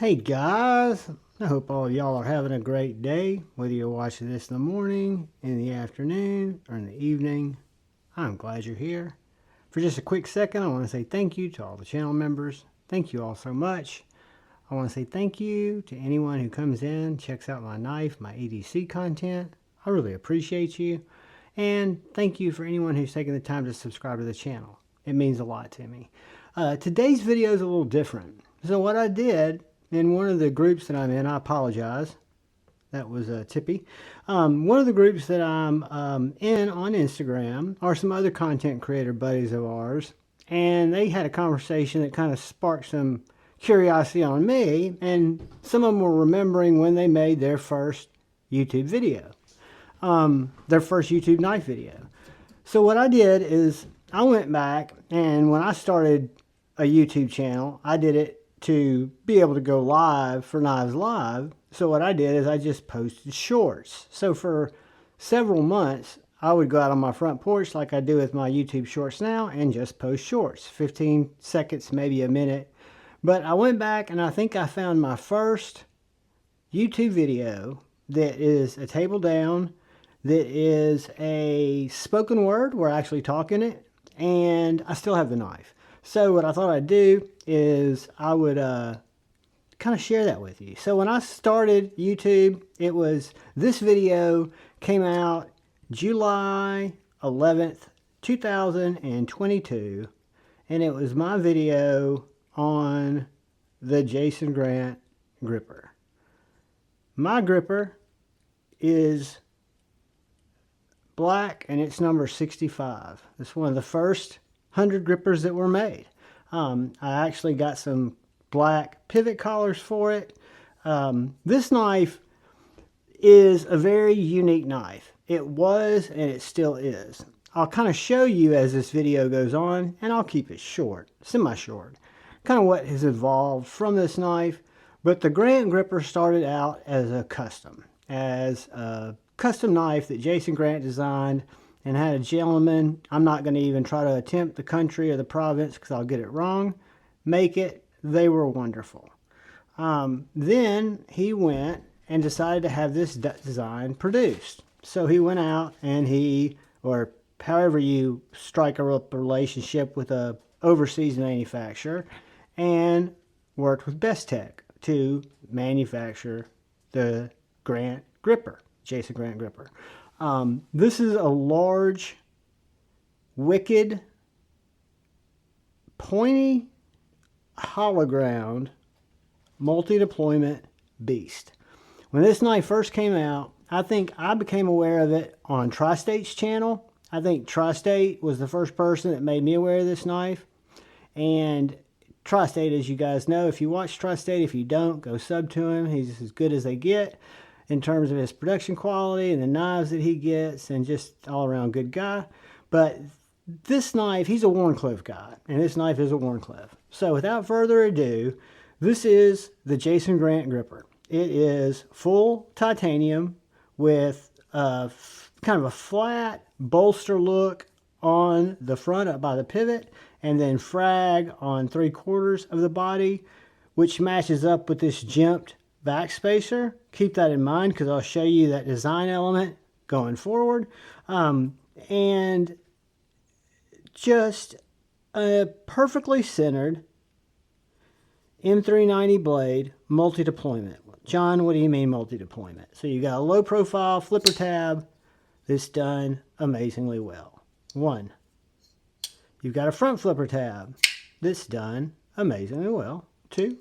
Hey guys, I hope all of y'all are having a great day, whether you're watching this in the morning, in the afternoon, or in the evening. I'm glad you're here. For just a quick second, I want to say thank you to all the channel members. Thank you all so much. I want to say thank you to anyone who comes in, checks out my knife, my EDC content. I really appreciate you. And thank you for anyone who's taken the time to subscribe to the channel. It means a lot to me. Today's video is a little different. So what I did in one of the groups that I'm in, I apologize. That was Tippy. One of the groups that I'm in on Instagram are some other content creator buddies of ours. And they had a conversation that kind of sparked some curiosity on me. And some of them were remembering when they made their first YouTube video. Their first YouTube knife video. So what I did is I went back, and when I started a YouTube channel, I did it to be able to go live for Knives Live. So what I did is I just posted shorts. So for several months, I would go out on my front porch like I do with my YouTube shorts now and just post shorts, 15 seconds, maybe a minute. But I went back and I think I found my first YouTube video that is a table down, that is a spoken word. We're actually talking it, and I still have the knife. So what I thought I'd do is I would kind of share that with you. So when I started YouTube, this video came out July 11th, 2022, and it was my video on the Jason Grant gripper. My gripper is black and it's number 65. It's one of the first 100 grippers that were made. I actually got some black pivot collars for it. This knife is a very unique knife. It was and it still is. I'll kind of show you as this video goes on, and I'll keep it short, semi-short, kind of what has evolved from this knife. But the Grant gripper started out as a custom knife that Jason Grant designed, and had a gentleman, I'm not going to even try to attempt the country or the province because I'll get it wrong, make it. They were wonderful. Then he went and decided to have this design produced. So he went out and or however you strike a relationship with a overseas manufacturer, and worked with Bestech to manufacture the Grant gripper, Jason Grant gripper. This is a large, wicked, pointy, hollow ground, multi-deployment beast. When this knife first came out, I think I became aware of it on Tri-State's channel. I think Tri-State was the first person that made me aware of this knife. And Tri-State, as you guys know, if you watch Tri-State, if you don't, go sub to him. He's as good as they get in terms of his production quality and the knives that he gets, and just all around good guy. But this knife, he's a Wharncliffe guy, and this knife is a Wharncliffe. So without further ado, this is the Jason Grant gripper. It is full titanium with kind of a flat bolster look on the front up by the pivot, and then frag on 3/4 of the body, which matches up with this jimped back spacer. Keep that in mind because I'll show you that design element going forward. And just a perfectly centered M390 blade, multi-deployment. John, what do you mean multi-deployment? So you got a low profile flipper tab that's done amazingly well. One, you've got a front flipper tab that's done amazingly well. Two,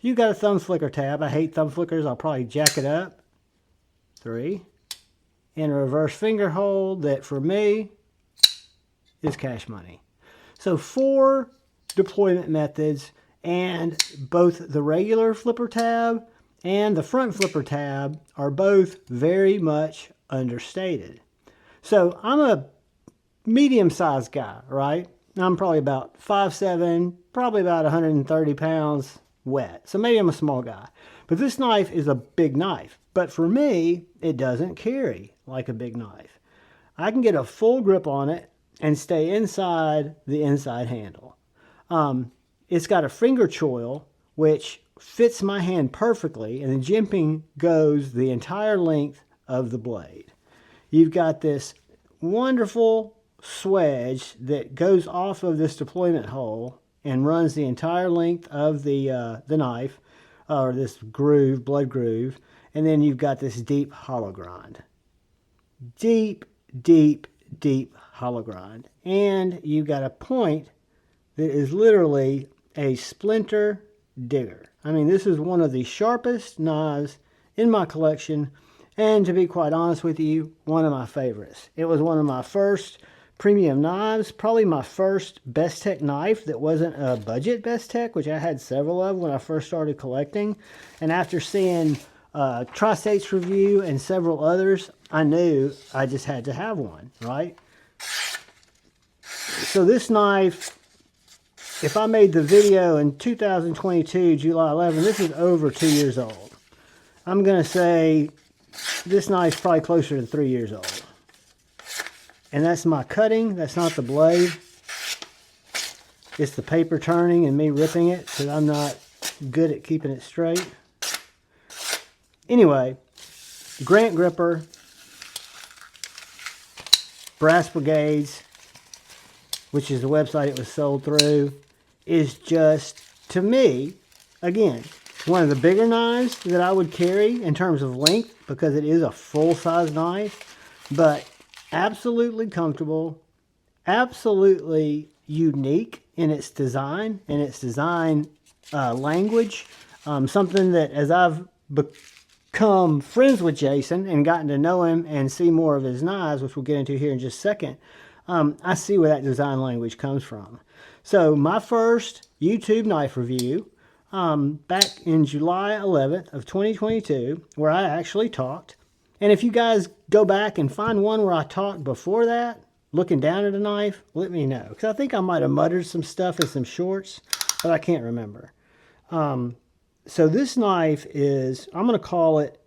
you got a thumb flicker tab. I hate thumb flickers. I'll probably jack it up. 3. And a reverse finger hold that for me is cash money. So 4 deployment methods, and both the regular flipper tab and the front flipper tab are both very much understated. So I'm a medium-sized guy, right? I'm probably about 5'7", probably about 130 pounds wet. So maybe I'm a small guy. But this knife is a big knife. But for me, it doesn't carry like a big knife. I can get a full grip on it and stay inside the inside handle. It's got a finger choil, which fits my hand perfectly, and the jimping goes the entire length of the blade. You've got this wonderful swedge that goes off of this deployment hole and runs the entire length of the knife, or this groove, blood groove, and then you've got this deep hollow grind. Deep, deep, deep hollow grind. And you've got a point that is literally a splinter digger. I mean, this is one of the sharpest knives in my collection, and to be quite honest with you, one of my favorites. It was one of my first premium knives, probably my first Bestech knife that wasn't a budget Bestech, which I had several of when I first started collecting. And after seeing Tri-State's review and several others, I knew I just had to have one, right? So this knife, if I made the video in 2022, July 11, this is over 2 years old. I'm going to say this knife's probably closer to 3 years old. And that's my cutting. That's not the blade. It's the paper turning and me ripping it because I'm not good at keeping it straight. Anyway, Grant Gripper, Brass Brigades, which is the website it was sold through, is just, to me, again, one of the bigger knives that I would carry in terms of length because it is a full-size knife, but absolutely comfortable, absolutely unique in its design and its design language. Something that as I've become friends with Jason and gotten to know him and see more of his knives, which we'll get into here in just a second, I see where that design language comes from. So my first YouTube knife review back in July 11th of 2022, where I actually talked. And if you guys go back and find one where I talked before that, looking down at a knife, let me know. Because I think I might have muttered some stuff in some shorts, but I can't remember. So this knife is, I'm going to call it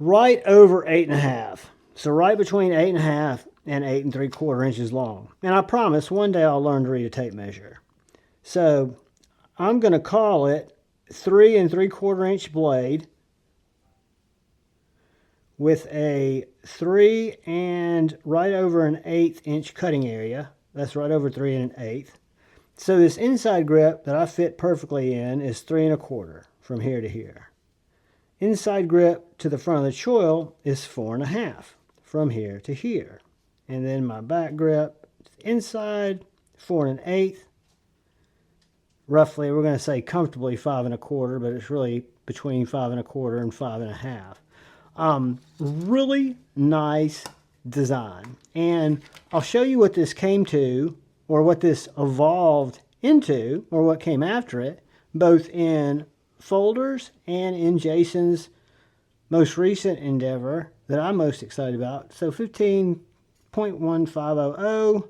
right over 8.5. So right between 8.5 and 8 3/4 inches long. And I promise one day I'll learn to read a tape measure. So I'm going to call it 3 3/4 inch blade with a 3 and right over an 1/8 inch cutting area. That's right over 3 1/8. So this inside grip that I fit perfectly in is 3 1/4 from here to here. Inside grip to the front of the choil is 4 1/2 from here to here. And then my back grip inside 4 1/8. Roughly, we're going to say comfortably 5 1/4, but it's really between 5 1/4 and 5 1/2. Really nice design. And I'll show you what this came to, or what this evolved into, or what came after it, both in folders and in Jason's most recent endeavor that I'm most excited about. So 15.1500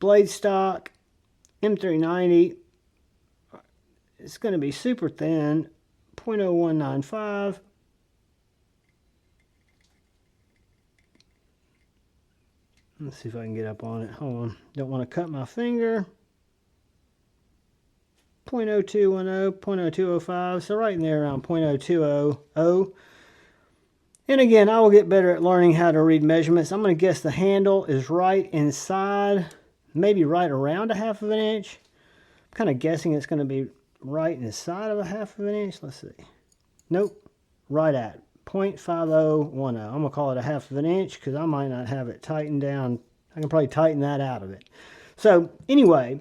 blade stock, M390. It's going to be super thin, 0.0195. Let's see if I can get up on it. Hold on. Don't want to cut my finger. 0.0210, 0.0205. So right in there around 0.0200. And again, I will get better at learning how to read measurements. I'm going to guess the handle is right inside, maybe right around 1/2 inch. I'm kind of guessing it's going to be right inside of 1/2 inch. Let's see. Nope. Right at 0.5010. I'm going to call it 1/2 inch because I might not have it tightened down. I can probably tighten that out of it. So anyway,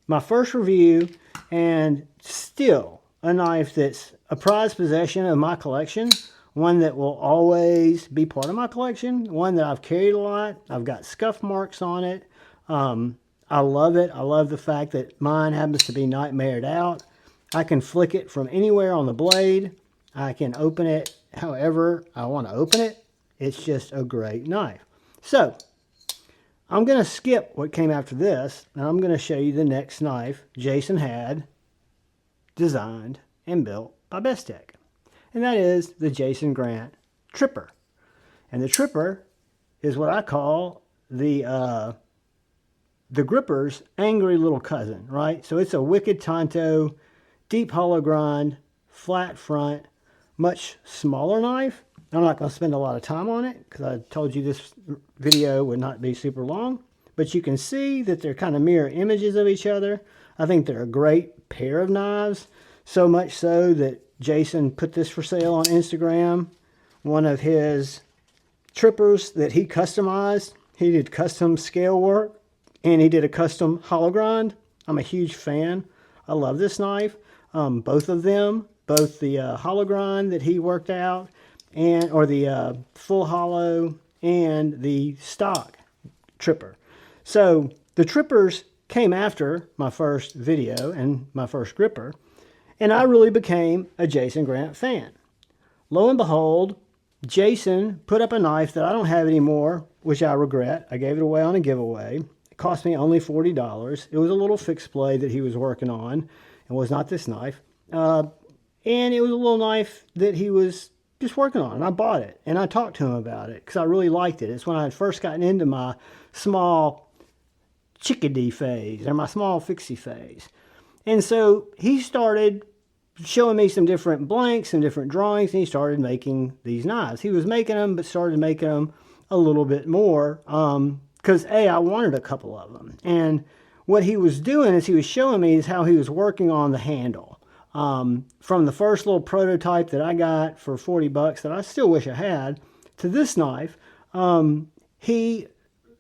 my first review, and still a knife that's a prized possession of my collection. One that will always be part of my collection. One that I've carried a lot. I've got scuff marks on it. I love it. I love the fact that mine happens to be nightmared out. I can flick it from anywhere on the blade. I can open it however I want to open it. It's just a great knife. So, I'm going to skip what came after this, and I'm going to show you the next knife Jason had designed and built by Bestech. And that is the Jason Grant Tripper. And the Tripper is what I call the the gripper's angry little cousin, right? So it's a Wicked Tonto, deep hollow grind, flat front, much smaller knife. I'm not going to spend a lot of time on it because I told you this video would not be super long. But you can see that they're kind of mirror images of each other. I think they're a great pair of knives. So much so that Jason put this for sale on Instagram. One of his trippers that he customized. He did custom scale work and he did a custom hollow grind. I'm a huge fan. I love this knife. Both of them, both the hollow grind that he worked out or the full hollow and the stock tripper. So the trippers came after my first video and my first gripper, and I really became a Jason Grant fan. Lo and behold, Jason put up a knife that I don't have anymore, which I regret. I gave it away on a giveaway. It cost me only $40. It was a little fixed blade that he was working on. It was not this knife. And it was a little knife that he was just working on. And I bought it. And I talked to him about it because I really liked it. It's when I had first gotten into my small chickadee phase, or my small fixie phase. And so he started showing me some different blanks, some different drawings, and he started making these knives. He was making them, but started making them a little bit more because, I wanted a couple of them. And what he was doing is he was showing me is how he was working on the handle. From the first little prototype that I got for $40 that I still wish I had, to this knife, he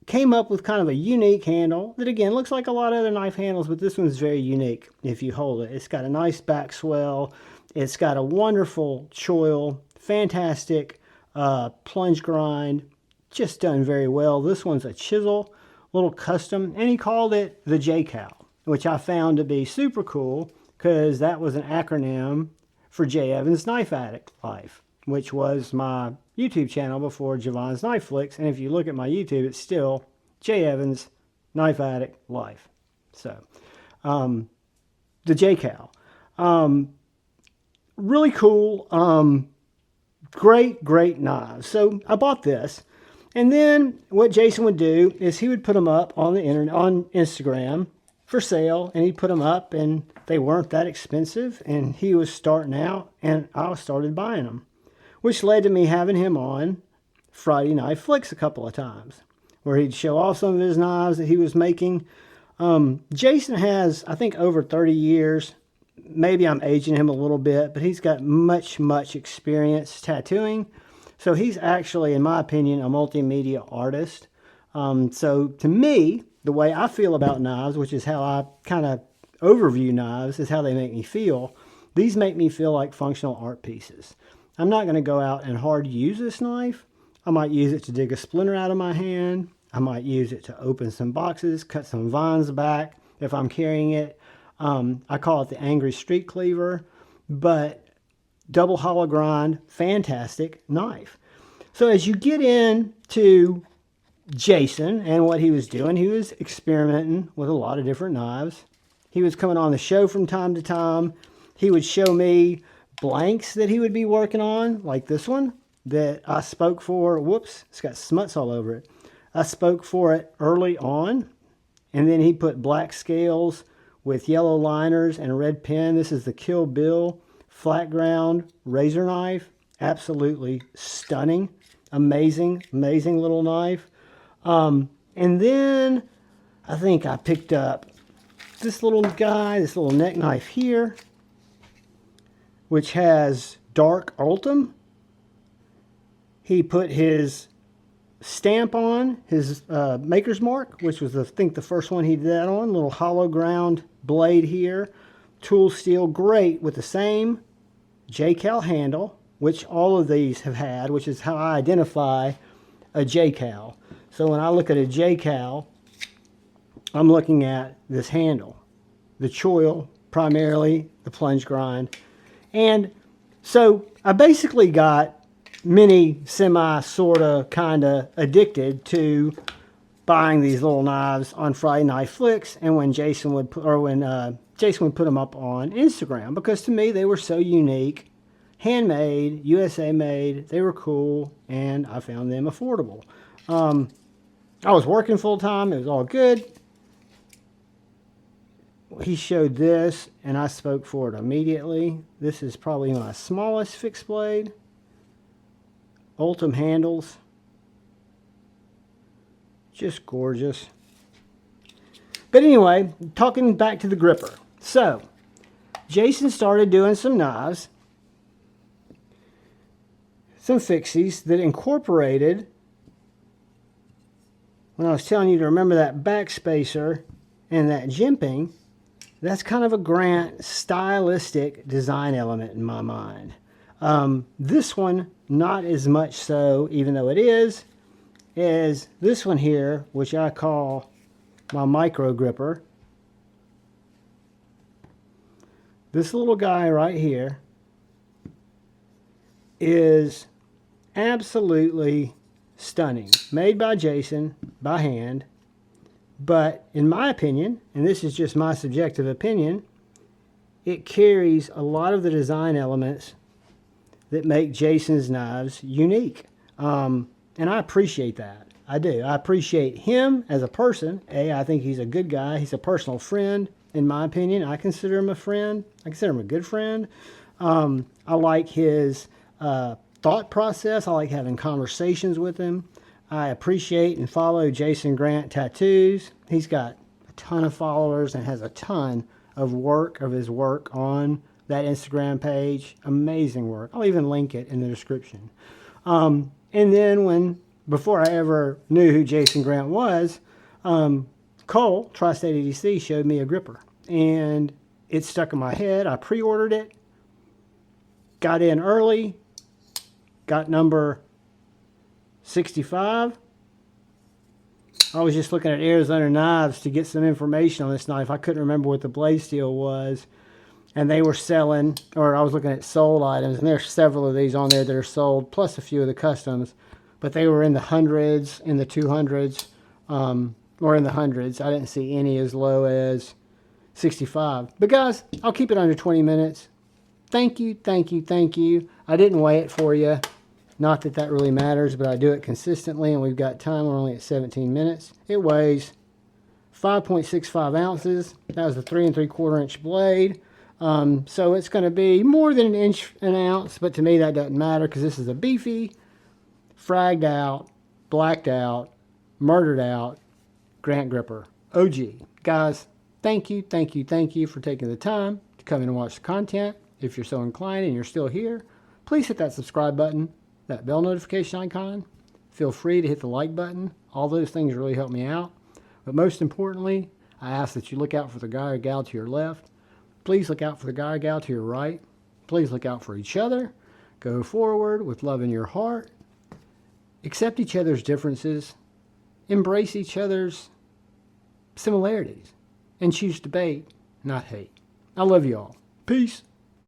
came up with kind of a unique handle that, again, looks like a lot of other knife handles, but this one's very unique if you hold it. It's got a nice back swell. It's got a wonderful choil, fantastic plunge grind, just done very well. This one's a chisel, little custom, and he called it the J-Cal, which I found to be super cool because that was an acronym for J. Evans Knife Addict Life, which was my YouTube channel before Javon's Knife Flicks. And if you look at my YouTube, it's still J. Evans Knife Addict Life. So, the J-Cal. Really cool. Great knives. So I bought this. And then what Jason would do is he would put them up on the internet, on Instagram for sale. And he'd put them up and they weren't that expensive. And he was starting out and I started buying them, which led to me having him on Friday Knife Flicks a couple of times, where he'd show off some of his knives that he was making. Jason has, I think, over 30 years. Maybe I'm aging him a little bit, but he's got much experience tattooing. So he's actually, in my opinion, a multimedia artist. So to me, the way I feel about knives, which is how I kind of overview knives, is how they make me feel. These make me feel like functional art pieces. I'm not going to go out and hard use this knife. I might use it to dig a splinter out of my hand. I might use it to open some boxes, cut some vines back if I'm carrying it. I call it the Angry Street Cleaver, but double hollow grind, fantastic knife. So as you get into Jason and what he was doing, he was experimenting with a lot of different knives. He was coming on the show from time to time. He would show me blanks that he would be working on, like this one that I spoke for. Whoops, it's got smuts all over it. I spoke for it early on, and then he put black scales with yellow liners and a red pen. This is the Kill Bill flat ground razor knife. Absolutely stunning, amazing little knife. And then I think I picked up this little guy, this little neck knife here, which has dark Ultim. He put his stamp on, his maker's mark, which was, I think, the first one he did that on. Little hollow ground blade here. Tool steel, great, with the same J-Cal handle, which all of these have had, which is how I identify a J-Cal. So when I look at a J-Cal, I'm looking at this handle, the choil primarily, the plunge grind. And so I basically got mini, semi, sorta, kinda addicted to buying these little knives on Friday Knife Flicks, and when Jason would put, Jason would put them up on Instagram, because to me they were so unique, handmade, USA made. They were cool, and I found them affordable. I was working full time. It was all good. he showed this, and I spoke for it immediately. This is probably my smallest fixed blade. Ultem handles. Just gorgeous. But anyway, talking back to the gripper. So, Jason started doing some knives, some fixies that incorporated, when I was telling you to remember that backspacer and that jimping, that's kind of a Grant stylistic design element in my mind. This one, not as much so, even though it is this one here, which I call my micro gripper. This little guy right here is absolutely stunning. Made by Jason, by hand. But in my opinion, and this is just my subjective opinion, it carries a lot of the design elements that make Jason's knives unique. And I appreciate that. I do. I appreciate him as a person. I think he's a good guy. He's a personal friend, in my opinion. I consider him a friend. I consider him a good friend. I like his thought process. I like having conversations with him. I appreciate and follow Jason Grant Tattoos. He's got a ton of followers and has a ton of his work on that Instagram page. Amazing work. I'll even link it in the description. And then before I ever knew who Jason Grant was, Cole, Tri-State EDC, showed me a gripper. And it stuck in my head. I pre-ordered it. Got in early. Got number 65. I was just looking at Arizona Knives to get some information on this knife. I couldn't remember what the blade steel was. And they were selling, or I was looking at sold items, and there's several of these on there that are sold, plus a few of the customs. But they were in the hundreds, in the 200s, or in the hundreds. I didn't see any as low as 65. But guys, I'll keep it under 20 minutes. Thank you, thank you, thank you. I didn't weigh it for you. Not that that really matters, but I do it consistently, and we've got time. We're only at 17 minutes. It weighs 5.65 ounces. That was a 3 3/4 inch blade. So it's going to be more than an ounce, but to me that doesn't matter because this is a beefy, fragged out, blacked out, murdered out Grant Gripper OG. Guys, thank you, thank you, thank you for taking the time to come in and watch the content. If you're so inclined and you're still here, please hit that subscribe button, that bell notification icon. Feel free to hit the like button. All those things really help me out. But most importantly, I ask that you look out for the guy or gal to your left. Please look out for the guy or gal to your right. Please look out for each other. Go forward with love in your heart. Accept each other's differences. Embrace each other's similarities. And choose debate, not hate. I love you all. Peace.